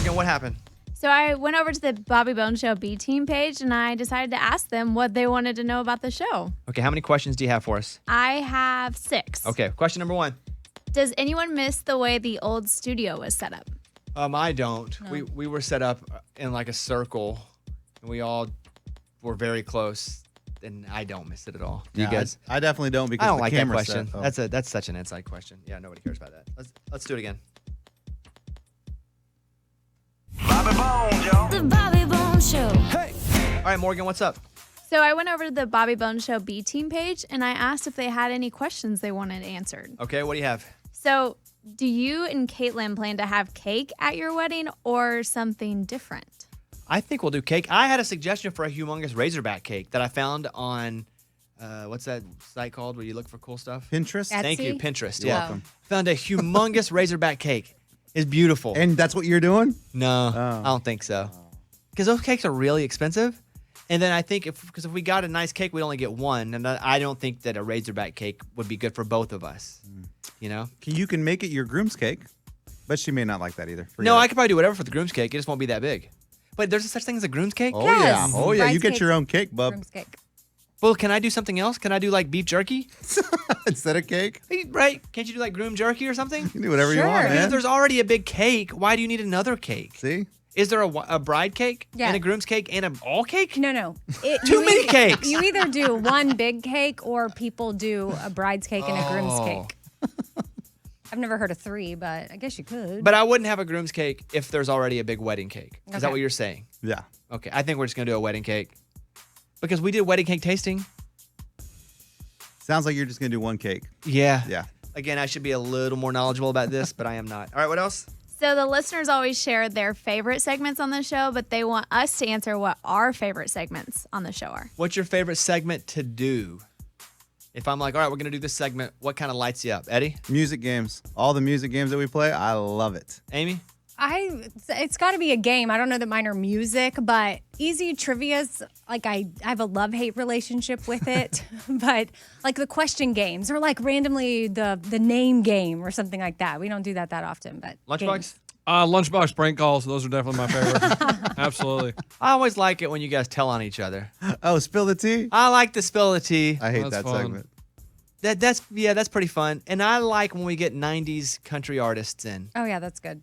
Morgan, what happened? So I went over to the Bobby Bones Show BTeam page, and I decided to ask them what they wanted to know about the show. Okay, how many questions do you have for us? I have 6. Okay, question number 1. Does anyone miss the way the old studio was set up? I don't. No. We were set up in like a circle, and we all were very close, and I don't miss it at all. Do you guys? I definitely don't because I don't the like that camera's question. set. Oh. That's such an inside question. Yeah, nobody cares about that. Let's do it again. Bobby Bones, y'all. The Bobby Bones Show. Hey. All right, Morgan, what's up? So I went over to the Bobby Bones Show BTeam page, and I asked if they had any questions they wanted answered. Okay, what do you have? So do you and Caitlin plan to have cake at your wedding or something different? I think we'll do cake. I had a suggestion for a humongous Razorback cake that I found on, what's that site called where you look for cool stuff? Pinterest? Thank you, Etsy? Pinterest. You're Yeah. welcome. Found a humongous Razorback cake. It's beautiful. And that's what you're doing? No, Oh. I don't think so. Because those cakes are really expensive. And then I think if we got a nice cake, we'd only get one. And I don't think that a Razorback cake would be good for both of us. You know? You can make it your groom's cake, but she may not like that either. No, I could probably do whatever for the groom's cake. It just won't be that big. But there's such thing as a groom's cake? Oh, Yes. yeah. Oh, yeah. You Bride's get cake. your own cake, bub. Groom's cake. Well, can I do something else? Can I do like beef jerky? Instead of cake? Right? Can't you do like groom jerky or something? You can do whatever you Sure. want, Because man. there's already a big cake. Why do you need another cake? See? Is there a bride cake Yeah. and a groom's cake and an all cake? No. Too many cakes. You either do one big cake or people do a bride's cake and a groom's Oh. cake. I've never heard of 3, but I guess you could. But I wouldn't have a groom's cake if there's already a big wedding cake. Is that Okay. what you're saying? Yeah. Okay, I think we're just going to do a wedding cake. Because we did wedding cake tasting. Sounds like you're just going to do one cake. Yeah. Yeah. Again, I should be a little more knowledgeable about this, but I am not. All right, what else? So the listeners always share their favorite segments on the show, but they want us to answer what our favorite segments on the show are. What's your favorite segment to do? If I'm like, all right, we're going to do this segment, what kind of lights you up? Eddie? Music games. All the music games that we play, I love it. Amy? It's got to be a game. I don't know that mine are music, but easy trivia's like I have a love-hate relationship with it. But like the question games or like randomly the name game or something like that. We don't do that often, but Lunchbox? games. Lunchbox prank calls. Those are definitely my favorite. Absolutely. I always like it when you guys tell on each other. Oh, spill the tea? I like the spill the tea. I hate That's that fun. segment. That's pretty fun. And I like when we get 90s country artists in. Oh yeah, that's good.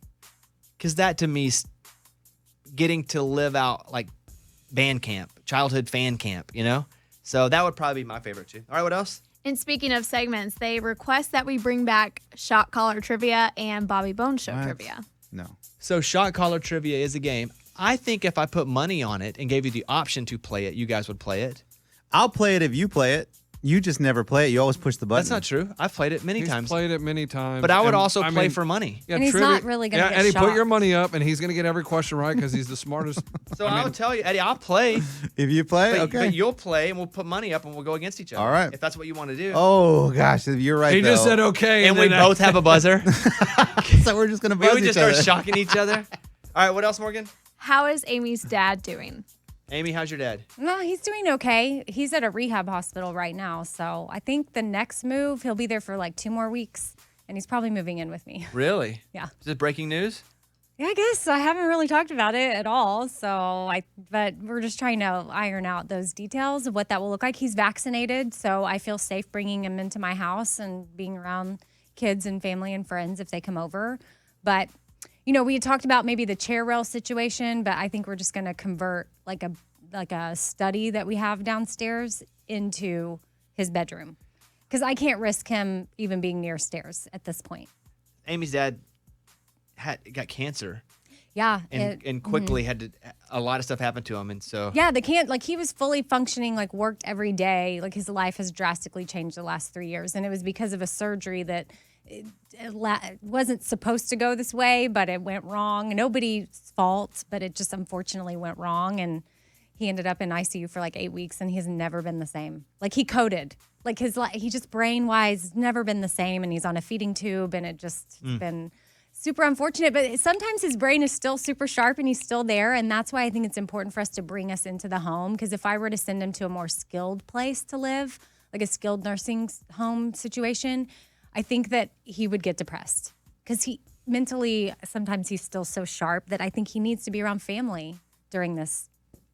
Because that to me is getting to live out like band camp, childhood fan camp, you know? So that would probably be my favorite too. All right, what else? And speaking of segments, they request that we bring back Shot Caller Trivia and Bobby Bones Show What? Trivia. No. So shot caller trivia is a game. I think if I put money on it and gave you the option to play it, you guys would play it. I'll play it if you play it. You just never play it. You always push the button. That's not true. I've played it many He's times. played it many times. But I would and, also play mean, for money. Yeah, And he's trivia- not really gonna Yeah, get Eddie, put your shocked. money up, and he's gonna get every question right because he's the smartest. So I mean, I'll tell you, Eddie, I'll play. If you play, But, okay. but you'll play, and we'll put money up, and we'll go against each other. All right. If that's what you want to do. Oh, gosh. You're right, he just though. said okay, And we then both have a buzzer. So we're just going to we buzz would each just start other. shocking each other. All right, what else, Morgan? How is Amy's dad doing? Amy, how's your dad? Well, he's doing okay. He's at a rehab hospital right now, so I think the next move he'll be there for like 2 more weeks, and he's probably moving in with me. Really? Yeah. Is this breaking news? Yeah, I guess I haven't really talked about it at all. But we're just trying to iron out those details of what that will look like. He's vaccinated, so I feel safe bringing him into my house and being around kids and family and friends if they come over. But, you know, we had talked about maybe the chair rail situation, but I think we're just going to convert like a study that we have downstairs into his bedroom because I can't risk him even being near stairs at this point. Amy's dad got cancer Yeah. and quickly had a lot of stuff happen to him. And so Yeah, he was fully functioning, like worked every day. Like his life has drastically changed the last 3 years. And it was because of a surgery that it wasn't supposed to go this way, but it went wrong. Nobody's fault, but it just unfortunately went wrong. And he ended up in ICU for like 8 weeks and he's never been the same. Like he coded, like he just brain wise never been the same. And he's on a feeding tube and it just been super unfortunate, but sometimes his brain is still super sharp and he's still there. And that's why I think it's important for us to bring us into the home. Because if I were to send him to a more skilled place to live, like a skilled nursing home situation, I think that he would get depressed. Because mentally, sometimes he's still so sharp that I think he needs to be around family during this.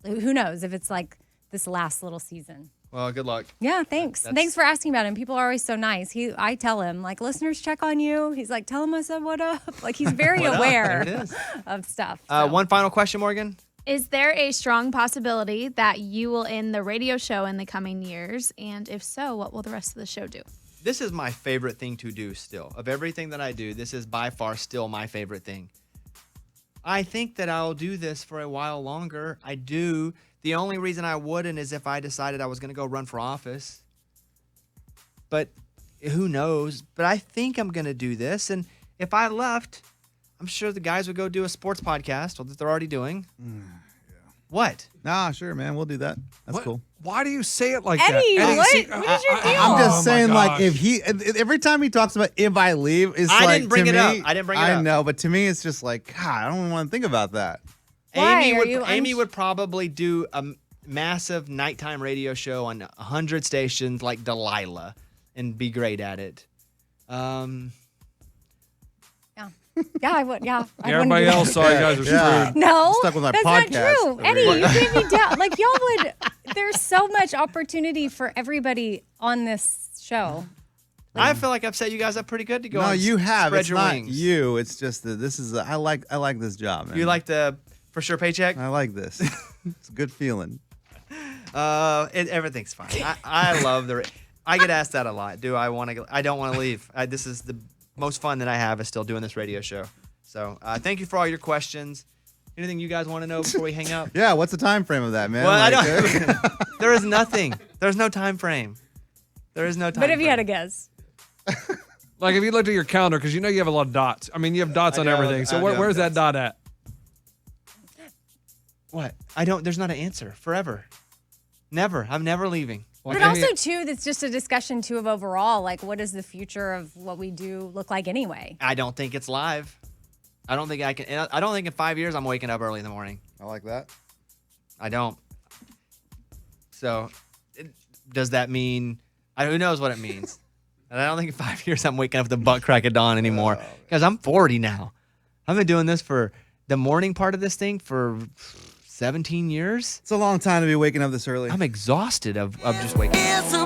Who knows if it's like this last little season. Well, good luck. Yeah, thanks. Thanks for asking about him. People are always so nice. I tell him, like, listeners check on you. He's like, tell him I said what up. Like, he's very aware of stuff. So. One final question, Morgan. Is there a strong possibility that you will end the radio show in the coming years? And if so, what will the rest of the show do? This is my favorite thing to do still. Of everything that I do, this is by far still my favorite thing. I think that I'll do this for a while longer. I do. The only reason I wouldn't is if I decided I was going to go run for office. But who knows? But I think I'm going to do this. And if I left, I'm sure the guys would go do a sports podcast, or that they're already doing. What? Nah, sure, man. We'll do that. That's cool. Why do you say it like Eddie, that? what? See, What is your deal? I'm just Oh, my saying, like, gosh. every time he talks about if I leave, it's I like, didn't bring to it me, up. I didn't bring it I up. know, but to me, it's just like, God, I don't want to think about that. Why? Amy would probably do a massive nighttime radio show on 100 stations like Delilah and be great at it. Yeah, I would. Yeah. I Everybody wouldn't do else saw you guys are Yeah. screwed. No, Stuck with my that's podcast not true. over Eddie, here. you can't be down. Like, y'all would, there's so much opportunity for everybody on this show. I feel like I've set you guys up pretty good to go. No, and you have. Spread It's your not wings. you. It's just that this is. I like this job, man. You like the for sure paycheck? I like this. It's a good feeling. Everything's fine. I love the. I get asked that a lot. Do I want to? I don't want to leave. This is the most fun that I have is still doing this radio show. So thank you for all your questions. Anything you guys want to know before we hang up? Yeah. What's the time frame of that, man? Well, I Like, don't. There is nothing. There's no time frame. There is no time. But if you had a frame. guess, Like if you looked at your calendar, because you know you have a lot of dots. I mean, you have dots I on do, everything. So I do have where's that dots. dot at? What? I don't. There's not an answer. Forever. Never. I'm never leaving. Well, but give me- also too, that's just a discussion too of overall, like, what does the future of what we do look like anyway? I don't think it's live. I don't think I can. I don't think in 5 years I'm waking up early in the morning. I like that. I don't. So, does that mean? Who knows what it means? And I don't think in 5 years I'm waking up with the butt crack of dawn anymore because I'm 40 now. I've been doing this for the morning part of this thing for 17 years. It's a long time to be waking up this early. I'm exhausted of just waking up. It's a